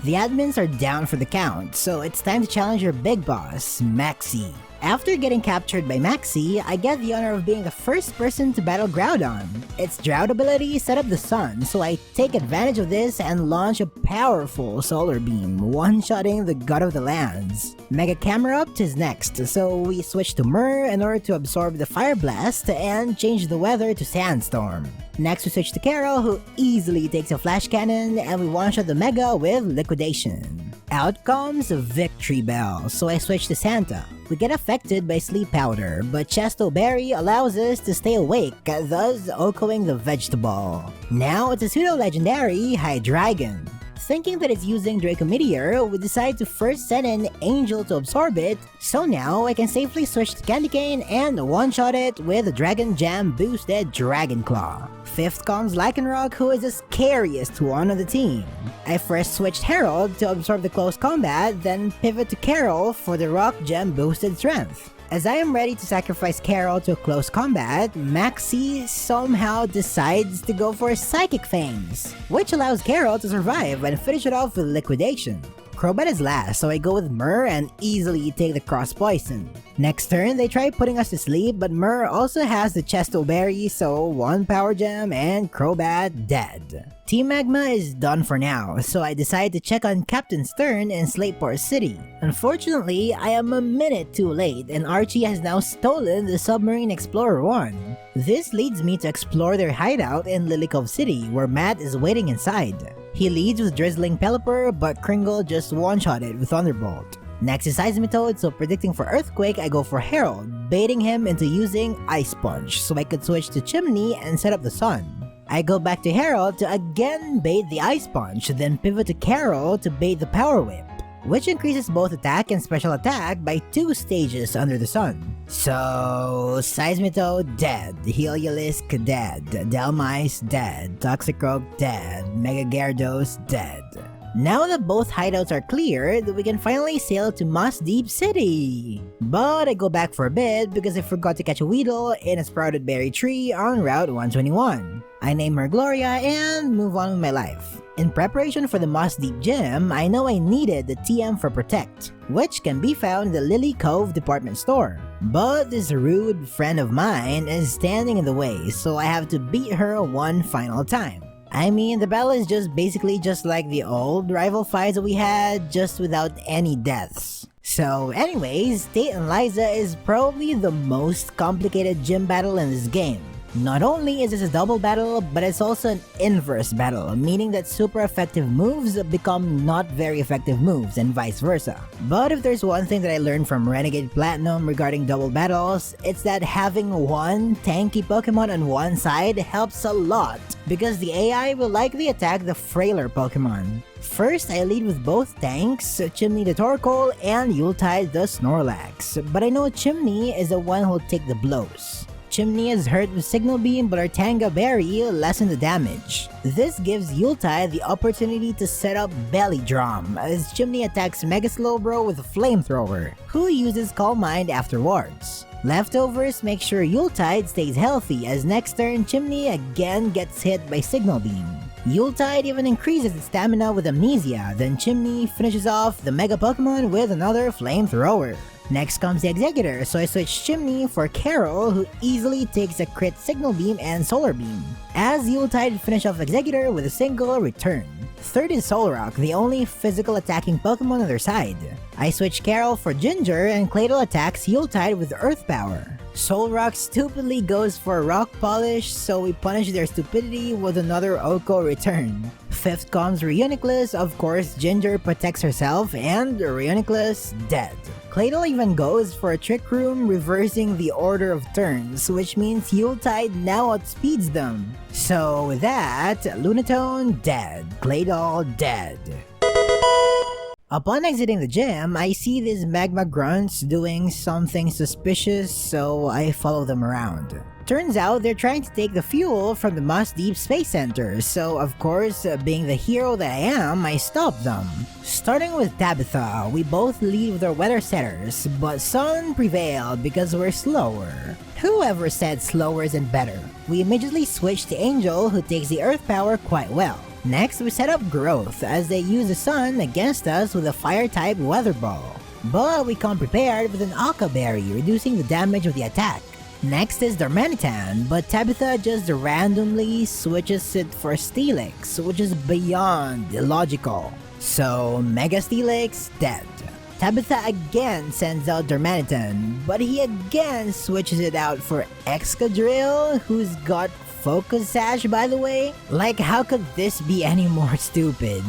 The admins are down for the count, so it's time to challenge your big boss, Maxi. After getting captured by Maxi, I get the honor of being the first person to battle Groudon. Its drought ability set up the sun, so I take advantage of this and launch a powerful solar beam, one-shotting the god of the lands. Mega Camerupt is next, so we switch to Myrrh in order to absorb the Fire Blast and change the weather to Sandstorm. Next we switch to Carol, who easily takes a Flash Cannon, and we one-shot the Mega with Liquidation. Out comes Victory Bell, so I switch to Santa. We get affected by Sleep Powder, but Chesto Berry allows us to stay awake, thus OHKOing the vegetable. Now it's a pseudo-legendary Hydreigon. Thinking that it's using Draco Meteor, we decide to first send in Angel to absorb it, so now I can safely switch to Candy Cane and one-shot it with a Dragon Jam boosted Dragon Claw. 5th comes Lycanroc, who is the scariest one on the team. I first switched Herald to absorb the close combat, then pivot to Carol for the Rock Gem boosted strength. As I am ready to sacrifice Carol to close combat, Maxi somehow decides to go for Psychic Fangs, which allows Carol to survive and finish it off with Liquidation. Crobat is last, so I go with Myrrh and easily take the Cross Poison. Next turn, they try putting us to sleep, but Myrrh also has the Chesto Berry, so 1 Power Gem and Crobat dead. Team Magma is done for now, so I decide to check on Captain Stern in Slateport City. Unfortunately, I am a minute too late and Archie has now stolen the Submarine Explorer 1. This leads me to explore their hideout in Lily Cove City, where Matt is waiting inside. He leads with Drizzling Pelipper, but Kringle just one-shot it with Thunderbolt. Next is Seismitoad, so predicting for Earthquake, I go for Herald, baiting him into using Ice Punch so I could switch to Chimney and set up the sun. I go back to Herald to again bait the Ice Punch, then pivot to Carol to bait the Power Whip, which increases both attack and special attack by 2 stages under the sun. So, Seismitoad dead, Heliolisk dead, Delmice dead, Toxicroak dead, Mega Gyarados dead. Now that both hideouts are cleared, we can finally sail to Mossdeep City. But I go back for a bit because I forgot to catch a Weedle in a sprouted berry tree on Route 121. I name her Gloria and move on with my life. In preparation for the Mossdeep Gym, I know I needed the TM for Protect, which can be found in the Lily Cove department store. But this rude friend of mine is standing in the way, so I have to beat her one final time. I mean, the battle is just basically just like the old rival fights that we had, just without any deaths. So anyways, Tate and Liza is probably the most complicated gym battle in this game. Not only is this a double battle, but it's also an inverse battle, meaning that super effective moves become not very effective moves and vice versa. But if there's one thing that I learned from Renegade Platinum regarding double battles, it's that having one tanky Pokemon on one side helps a lot, because the AI will likely attack the frailer Pokemon. First, I lead with both tanks, Chimney the Torkoal and Yuletide the Snorlax, but I know Chimney is the one who'll take the blows. Chimney is hurt with Signal Beam, but our Tanga Berry lessen the damage. This gives Yuletide the opportunity to set up Belly Drum, as Chimney attacks Mega Slowbro with a Flamethrower, who uses Calm Mind afterwards. Leftovers make sure Yuletide stays healthy, as next turn Chimney again gets hit by Signal Beam. Yuletide even increases its stamina with Amnesia, then Chimney finishes off the Mega Pokemon with another Flamethrower. Next comes the Executor, so I switch Chimney for Carol, who easily takes a crit Signal Beam and Solar Beam, as Yuletide finish off Executor with a single return. Third is Solrock, the only physical attacking Pokemon on their side. I switch Carol for Ginger, and Claydol attacks Yuletide with Earth Power. Solrock stupidly goes for Rock Polish, so we punish their stupidity with another Oko return. Fifth comes Reuniclus, of course Ginger protects herself, and Reuniclus dead. Claydol even goes for a Trick Room, reversing the order of turns, which means Yuletide now outspeeds them. So with that, Lunatone dead, Claydol dead. Upon exiting the gym, I see these Magma grunts doing something suspicious, so I follow them around. Turns out they're trying to take the fuel from the Mossdeep Space Center, so of course, being the hero that I am, I stop them. Starting with Tabitha, we both lead with our weather setters, but Sun prevailed because we're slower. Whoever said slower isn't better? We immediately switch to Angel, who takes the Earth Power quite well. Next, we set up Growth, as they use the Sun against us with a Fire-type Weather Ball. But we come prepared with an Aqua Berry, reducing the damage of the attack. Next is Darmanitan, but Tabitha just randomly switches it for Steelix, which is beyond illogical. So, Mega Steelix dead. Tabitha again sends out Darmanitan, but he again switches it out for Excadrill, who's got Focus Sash, by the way. Like, how could this be any more stupid?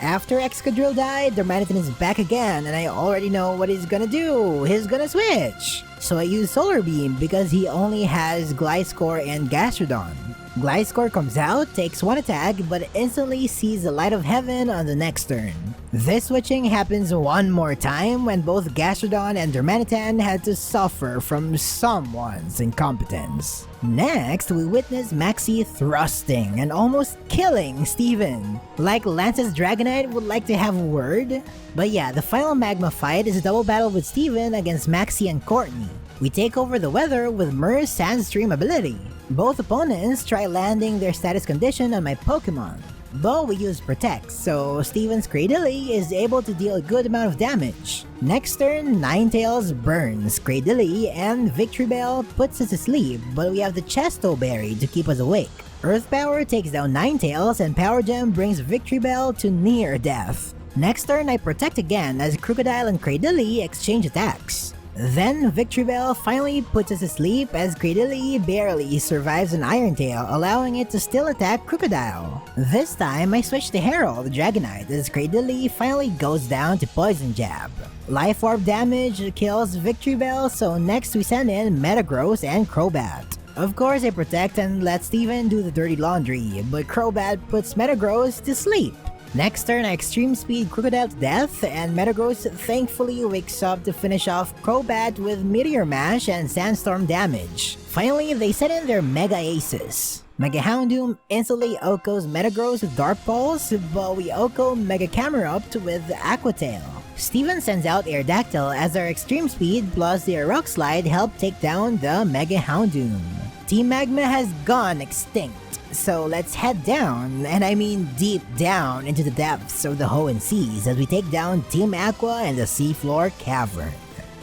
After Excadrill died, Darmanitan is back again, and I already know what he's gonna do. He's gonna switch! So I use Solar Beam because he only has Gliscor and Gastrodon. Gliscor comes out, takes one attack, but instantly sees the light of heaven on the next turn. This switching happens one more time when both Gastrodon and Darmanitan had to suffer from someone's incompetence. Next, we witness Maxie thrusting and almost killing Steven. Like Lance's Dragonite would like to have a word. But yeah, the final Magma fight is a double battle with Steven against Maxie and Courtney. We take over the weather with Murr's Sandstream ability. Both opponents try landing their status condition on my Pokemon, but we use Protect, so Steven's Cradily is able to deal a good amount of damage. Next turn, Ninetales burns Cradily, and Victreebel puts us to sleep, but we have the Chesto Berry to keep us awake. Earth Power takes down Ninetales, and Power Gem brings Victreebel to near death. Next turn, I Protect again as Crocodile and Cradily exchange attacks. Then Victreebel finally puts us to sleep as Cradily barely survives an Iron Tail, allowing it to still attack Crocodile. This time I switch to Herald, the Dragonite, as Cradily finally goes down to Poison Jab. Life Orb damage kills Victreebel, so next we send in Metagross and Crobat. Of course I Protect and let Steven do the dirty laundry, but Crobat puts Metagross to sleep. Next turn, I Extreme Speed Crocodile to death, and Metagross thankfully wakes up to finish off Crobat with Meteor Mash and Sandstorm damage. Finally, they set in their Mega Aces. Mega Houndoom instantly Okos Metagross with Dark Pulse, but we Oko Mega Camerupt with Aqua Tail. Steven sends out Aerodactyl as our Extreme Speed plus their Rock Slide help take down the Mega Houndoom. Team Magma has gone extinct. So let's head down, and I mean deep down into the depths of the Hoenn Seas as we take down Team Aqua and the Seafloor Cavern.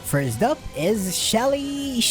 First up is Shelly.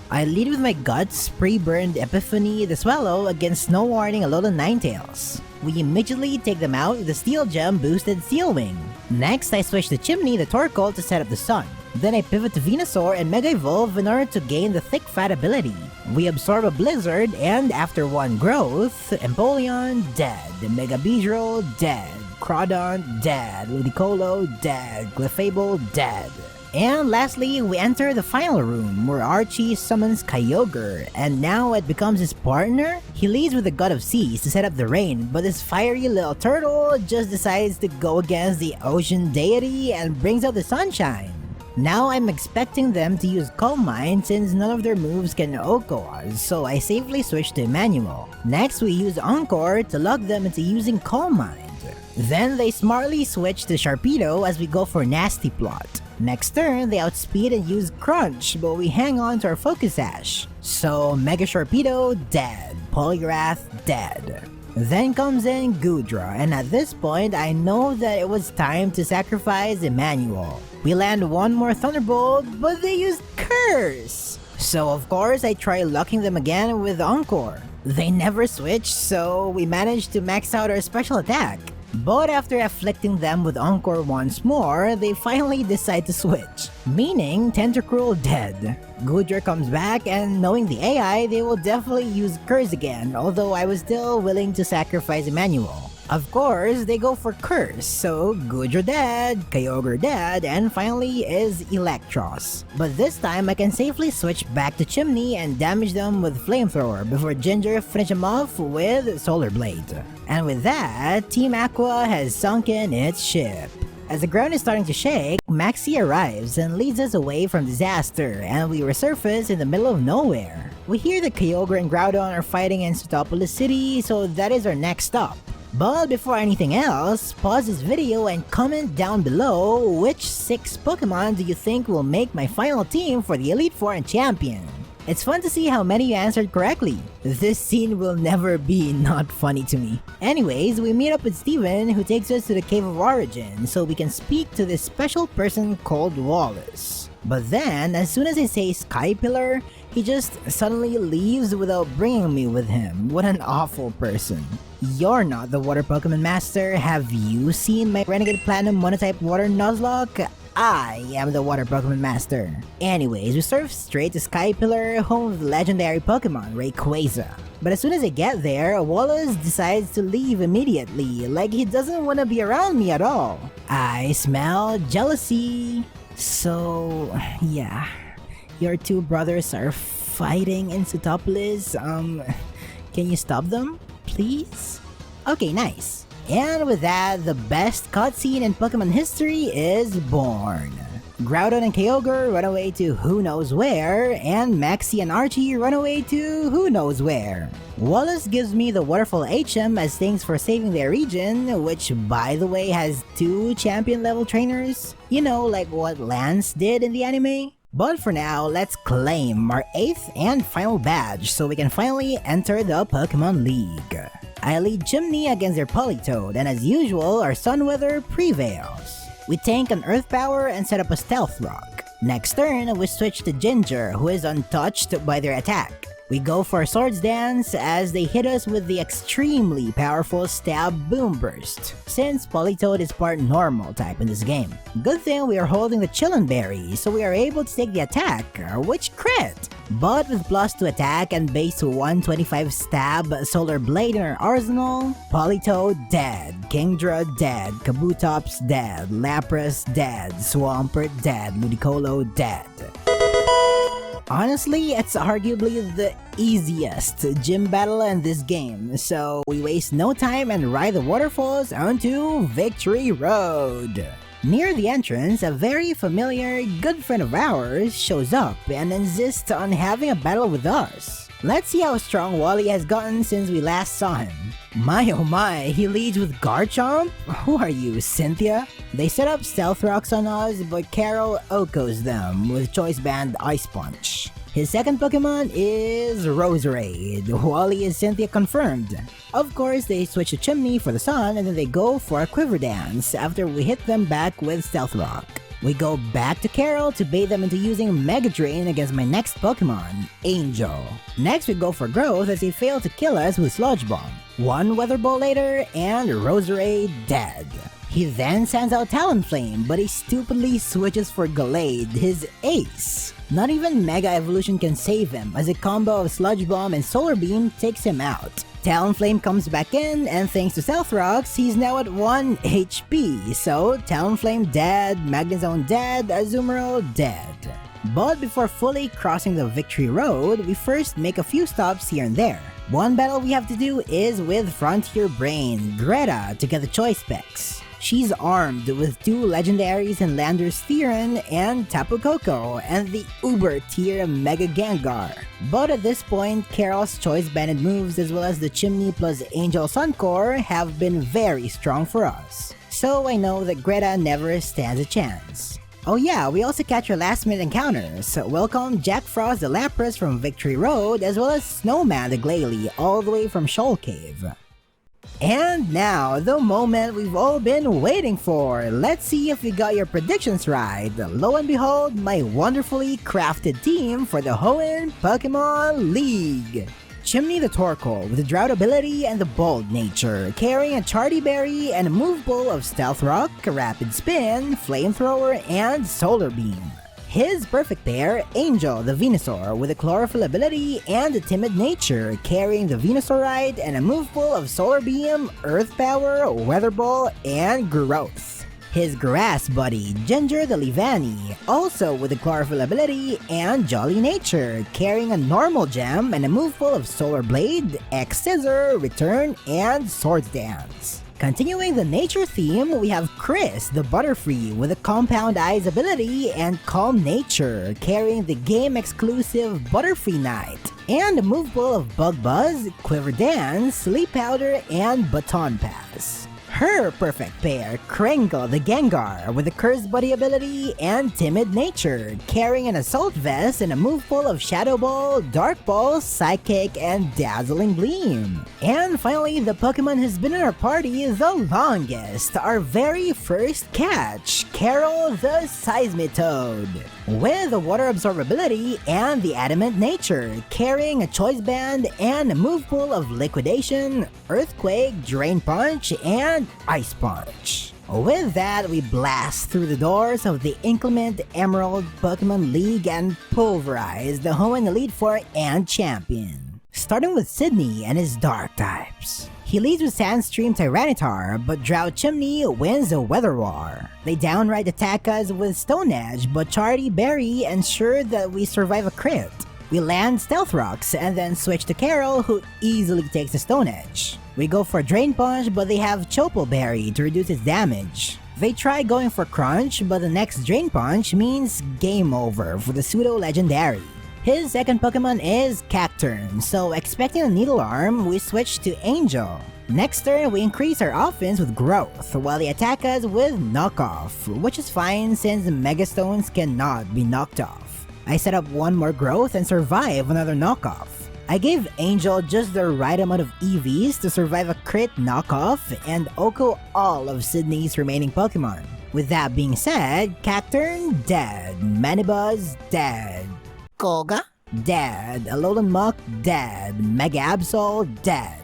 I lead with my Guts, pre-burned Epiphany the Swallow against Snow Warning Alolan Ninetales. We immediately take them out with the Steel Gem boosted Steel Wing. Next, I switch to Chimney the Torkoal to set up the Sun. Then I pivot to Venusaur and Mega Evolve in order to gain the Thick Fat ability. We absorb a Blizzard, and after one growth, Empoleon dead, Mega Beedrill dead, Groudon dead, Ludicolo dead, Clefable dead. And lastly, we enter the final room where Archie summons Kyogre, and now it becomes his partner? He leads with the God of Seas to set up the rain, but this fiery little turtle just decides to go against the ocean deity and brings out the sunshine. Now I'm expecting them to use Calm Mind since none of their moves can Oko us, so I safely switch to Emmanuel. Next we use Encore to lock them into using Calm Mind. Then they smartly switch to Sharpedo as we go for Nasty Plot. Next turn, they outspeed and use Crunch, but we hang on to our Focus Sash. So Mega Sharpedo dead, Poliwrath dead. Then comes in Goodra, and at this point I know that it was time to sacrifice Emmanuel. We land one more Thunderbolt, but they used Curse! So of course I try locking them again with Encore. They never switched, so we managed to max out our special attack. But after afflicting them with Encore once more, they finally decide to switch, meaning Tentacruel dead. Goodra comes back, and knowing the AI, they will definitely use Curse again, although I was still willing to sacrifice Emmanuel. Of course, they go for Curse, so Goodra dead, Kyogre dead, and finally is Electros. But this time I can safely switch back to Chimney and damage them with Flamethrower before Ginger finish them off with Solar Blade. And with that, Team Aqua has sunken its ship. As the ground is starting to shake, Maxie arrives and leads us away from disaster, and we resurface in the middle of nowhere. We hear that Kyogre and Groudon are fighting in Sootopolis City, so that is our next stop. But before anything else, pause this video and comment down below which 6 Pokemon do you think will make my final team for the Elite Four and Champion. It's fun to see how many you answered correctly. This scene will never be not funny to me. Anyways, we meet up with Steven, who takes us to the Cave of Origin so we can speak to this special person called Wallace. But then, as soon as I say Sky Pillar, he just suddenly leaves without bringing me with him. What an awful person. You're not the Water Pokemon Master. Have you seen my Renegade Platinum Monotype Water Nuzlocke? I am the Water Pokemon Master. Anyways, we surf straight to Sky Pillar, home of the legendary Pokemon Rayquaza. But as soon as I get there, Wallace decides to leave immediately, like he doesn't want to be around me at all. I smell jealousy. So, yeah. Your two brothers are fighting in Sootopolis. Can you stop them? Please? Okay, nice. And with that, the best cutscene in Pokemon history is born. Groudon and Kyogre run away to who knows where, and Maxie and Archie run away to who knows where. Wallace gives me the Waterfall HM as thanks for saving their region, which by the way has 2 champion level trainers. You know, like what Lance did in the anime? But for now, let's claim our 8th and final badge so we can finally enter the Pokemon League. I lead Chimney against their Politoed, and as usual, our Sunweather prevails. We tank an Earth Power and set up a Stealth Rock. Next turn, we switch to Ginger, who is untouched by their attack. We go for a Swords Dance as they hit us with the extremely powerful Stab Boom Burst, since Politoed is part normal type in this game. Good thing we are holding the Chillin Berry, so we are able to take the attack, which crit! But with +2 attack and base 125 stab Solar Blade in our arsenal, Politoed dead, Kingdra dead, Kabutops dead, Lapras dead, Swampert dead, Ludicolo dead. Honestly, it's arguably the easiest gym battle in this game, so we waste no time and ride the waterfalls onto Victory Road. Near the entrance, a very familiar good friend of ours shows up and insists on having a battle with us. Let's see how strong Wally has gotten since we last saw him. My oh my, he leads with Garchomp? Who are you, Cynthia? They set up Stealth Rocks on us, but Carol Okos them with Choice Band Ice Punch. His second Pokemon is Roserade. Wally is Cynthia confirmed. Of course, they switch to Chimney for the sun and then they go for a Quiver Dance after we hit them back with Stealth Rock. We go back to Carol to bait them into using Mega Drain against my next Pokemon, Angel. Next we go for Growth as they fail to kill us with Sludge Bomb. One Weather Ball later, and Roserade dead. He then sends out Talonflame, but he stupidly switches for Gallade, his ace. Not even Mega Evolution can save him, as a combo of Sludge Bomb and Solar Beam takes him out. Talonflame comes back in, and thanks to Stealth Rocks, he's now at 1 HP, so Talonflame dead, Magnezone dead, Azumarill dead. But before fully crossing the Victory Road, we first make a few stops here and there. One battle we have to do is with Frontier Brain, Greta, to get the choice specs. She's armed with 2 legendaries in Landorus Theron and Tapu Koko, and the Uber tier Mega Gengar. But at this point, Carol's choice banded moves as well as the Chimney plus Angel Suncor have been very strong for us. So I know that Greta never stands a chance. Oh yeah, we also catch your last minute encounters. Welcome Jack Frost the Lapras from Victory Road, as well as Snowman the Glalie all the way from Shoal Cave. And now, the moment we've all been waiting for. Let's see if you got your predictions right. Lo and behold, my wonderfully crafted team for the Hoenn Pokemon League. Chimney the Torkoal with the Drought ability and the Bold nature, carrying a Chardy Berry and a move pool of Stealth Rock, Rapid Spin, Flamethrower, and Solar Beam. His perfect pair, Angel the Venusaur with a Chlorophyll ability and a Timid nature, carrying the Venusaurite and a move pool of Solar Beam, Earth Power, Weather Ball, and Growth. His grass buddy, Ginger the Livani, also with a Chlorophyll ability and Jolly nature, carrying a normal gem and a move full of Solar Blade, X Scissor, Return, and Swords Dance. Continuing the nature theme, we have Chris the Butterfree with a Compound Eyes ability and Calm nature, carrying the game-exclusive Butterfree Knight, and a move pool of Bug Buzz, Quiver Dance, Sleep Powder, and Baton Pass. Her perfect pair, Kringle the Gengar with a Cursed Buddy ability and Timid nature, carrying an Assault Vest and a move full of Shadow Ball, Dark Ball, Psychic, and Dazzling Gleam. And finally, the Pokemon who's been in our party the longest, our very first catch, Carol the Seismitoad, with a Water Absorbability and the Adamant nature, carrying a Choice Band and a move pool of Liquidation, Earthquake, Drain Punch, and Ice Punch. With that, we blast through the doors of the Inclement Emerald Pokemon League and pulverize the Hoenn Elite Four and Champion. Starting with Sydney and his Dark types. He leads with Sandstream Tyranitar, but Drought Chimney wins the Weather War. They downright attack us with Stone Edge, but Chardy Berry ensured that we survive a crit. We land Stealth Rocks and then switch to Carol, who easily takes the Stone Edge. We go for Drain Punch, but they have Chople Berry to reduce its damage. They try going for Crunch, but the next Drain Punch means game over for the pseudo-legendary. His second Pokemon is Cacturne, so expecting a Needle Arm, we switch to Angel. Next turn, we increase our offense with Growth, while they attack us with Knockoff, which is fine since Megastones cannot be knocked off. I set up one more Growth and survive another Knockoff. I gave Angel just the right amount of EVs to survive a crit knockoff and OHKO all of Sydney's remaining Pokemon. With that being said, Cacturne, dead. Manibuzz, dead. Koga, dead. Alolan Muck, dead. Mega Absol, dead.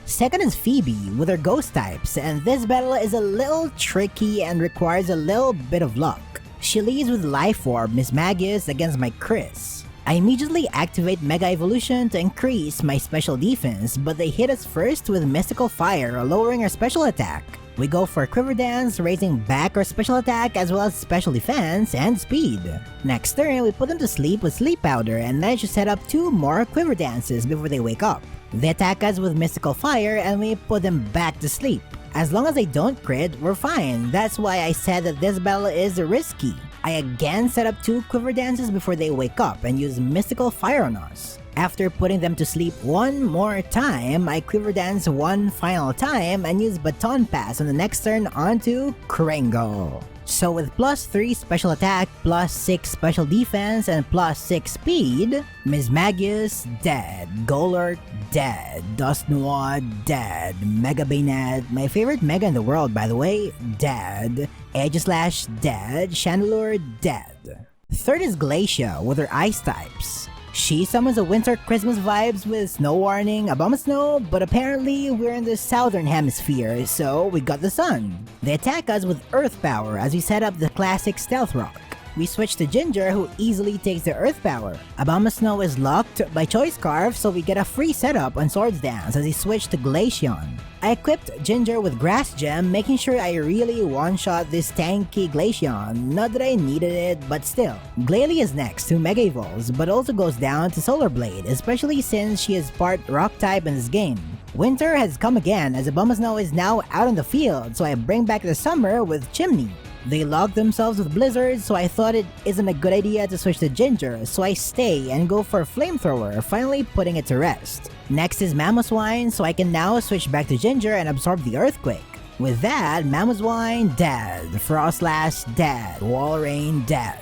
Second is Phoebe with her Ghost types, and this battle is a little tricky and requires a little bit of luck. She leads with Life Orb Mismagius against my Chris. I immediately activate Mega Evolution to increase my special defense, but they hit us first with Mystical Fire, lowering our special attack. We go for Quiver Dance, raising back our special attack as well as special defense and speed. Next turn, we put them to sleep with Sleep Powder and manage to set up 2 more Quiver Dances before they wake up. They attack us with Mystical Fire and we put them back to sleep. As long as they don't crit, we're fine. That's why I said that this battle is risky. I again set up 2 Quiver Dances before they wake up and use Mystical Fire on us. After putting them to sleep one more time, I Quiver Dance one final time and use Baton Pass on the next turn onto Kringle. So with +3 special attack, +6 special defense, and +6 speed, Mismagius, dead. Golurk, dead. Dusknoir, dead. Mega Bayonet, my favorite Mega in the world by the way, dead. Aegislash, dead. Chandelure, dead. Third is Glacia with her Ice types. She summons a winter Christmas vibes with Snow Warning, Abomasnow, but apparently we're in the southern hemisphere, so we got the sun. They attack us with Earth Power as we set up the classic Stealth Rock. We switch to Ginger, who easily takes the Earth Power. Abomasnow is locked by Choice Scarf, so we get a free setup on Swords Dance as he switched to Glaceon. I equipped Ginger with Grass Gem, making sure I really one-shot this tanky Glaceon. Not that I needed it, but still. Glalie is next to Mega Evolves, but also goes down to Solar Blade, especially since she is part Rock type in this game. Winter has come again as Abomasnow is now out on the field, so I bring back the summer with Chimney. They lock themselves with Blizzard, so I thought it isn't a good idea to switch to Ginger, so I stay and go for Flamethrower, finally putting it to rest. Next is Mamoswine, so I can now switch back to Ginger and absorb the Earthquake. With that, Mamoswine, dead. Frostlash, dead. Walrein, dead.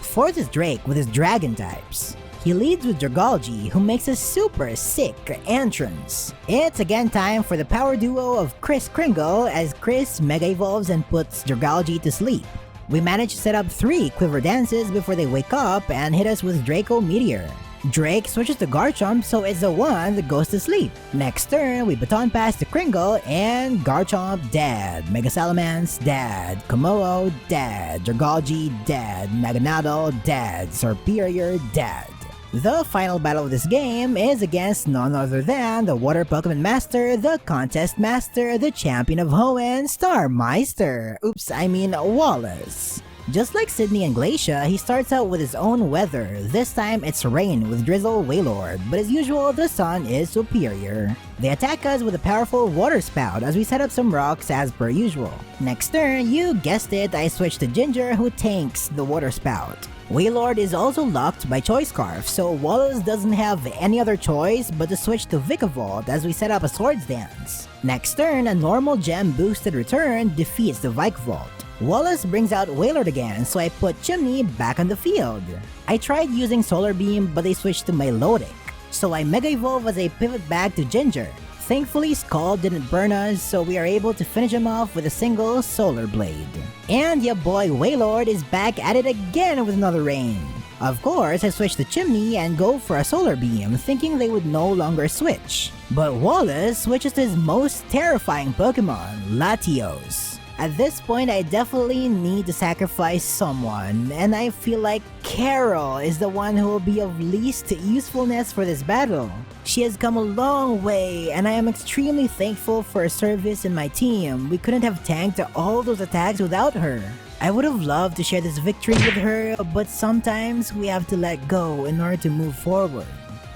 Fourth is Drake with his dragon types. He leads with Dragalge, who makes a super sick entrance. It's again time for the power duo of Kris Kringle as Kris Mega Evolves and puts Dragalge to sleep. We manage to set up 3 Quiver Dances before they wake up and hit us with Draco Meteor. Drake switches to Garchomp, so it's the one that goes to sleep. Next turn, we baton pass to Kringle and Garchomp dead, Mega Salamence dead, Komodo dead, Dragalge dead, Naganadel dead, Serperior dead. The final battle of this game is against none other than the Water Pokemon Master, the Contest Master, the Champion of Hoenn, Starmeistr. Oops, I mean Wallace. Just like Sydney and Glacia, he starts out with his own weather. This time it's rain with Drizzle Wailord, but as usual, the sun is superior. They attack us with a powerful water spout as we set up some rocks as per usual. Next turn, you guessed it, I switch to Ginger who tanks the water spout. Wailord is also locked by Choice Scarf, so Wallace doesn't have any other choice but to switch to Vikavolt as we set up a Swords Dance. Next turn, a normal gem boosted return defeats the Vikavolt. Wallace brings out Wailord again, so I put Chimney back on the field. I tried using Solar Beam, but they switched to Milotic, so I Mega Evolve as I pivot back to Ginger. Thankfully, Scald didn't burn us, so we are able to finish him off with a single Solar Blade. And ya boy Wailord is back at it again with another rain. Of course, I switched to Chimney and go for a Solar Beam, thinking they would no longer switch. But Wallace switches to his most terrifying Pokemon, Latios. At this point, I definitely need to sacrifice someone, and I feel like Carol is the one who will be of least usefulness for this battle. She has come a long way, and I am extremely thankful for her service in my team. We couldn't have tanked all those attacks without her. I would have loved to share this victory with her, but sometimes we have to let go in order to move forward.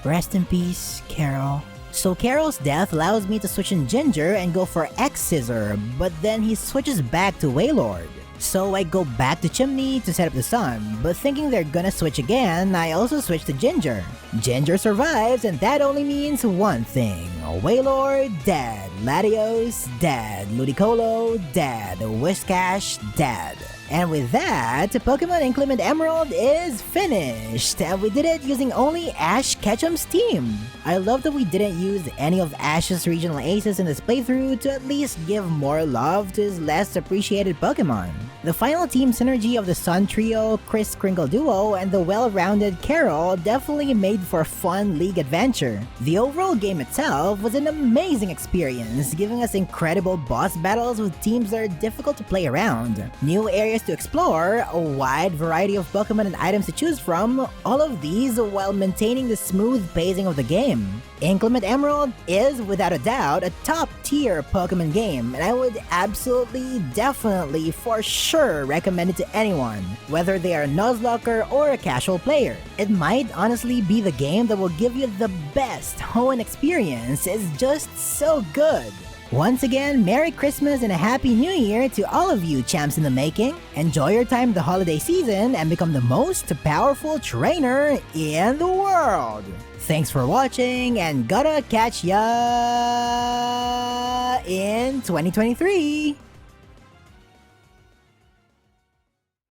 Rest in peace, Carol. So Carol's death allows me to switch in Ginger and go for X-Scissor, but then he switches back to Wailord. So I go back to Chimney to set up the sun, but thinking they're gonna switch again, I also switch to Ginger. Ginger survives, and that only means one thing. Wailord dead, Latios dead, Ludicolo dead, Whiscash dead. And with that, Pokemon Inclement Emerald is finished! And we did it using only Ash Ketchum's team! I love that we didn't use any of Ash's regional aces in this playthrough to at least give more love to his less appreciated Pokemon. The final team synergy of the Sun Trio, Kris Kringle Duo, and the well-rounded Carol definitely made for a fun league adventure. The overall game itself was an amazing experience, giving us incredible boss battles with teams that are difficult to play around, new areas to explore, a wide variety of Pokemon and items to choose from, all of these while maintaining the smooth pacing of the game. Inclement Emerald is, without a doubt, a top-tier Pokemon game, and I would absolutely, definitely, for sure recommend it to anyone, whether they are a Nuzlocker or a casual player. It might honestly be the game that will give you the best Hoenn experience. It's just so good. Once again, Merry Christmas and a Happy New Year to all of you champs in the making. Enjoy your time the holiday season and become the most powerful trainer in the world. Thanks for watching, and gotta catch ya in 2023!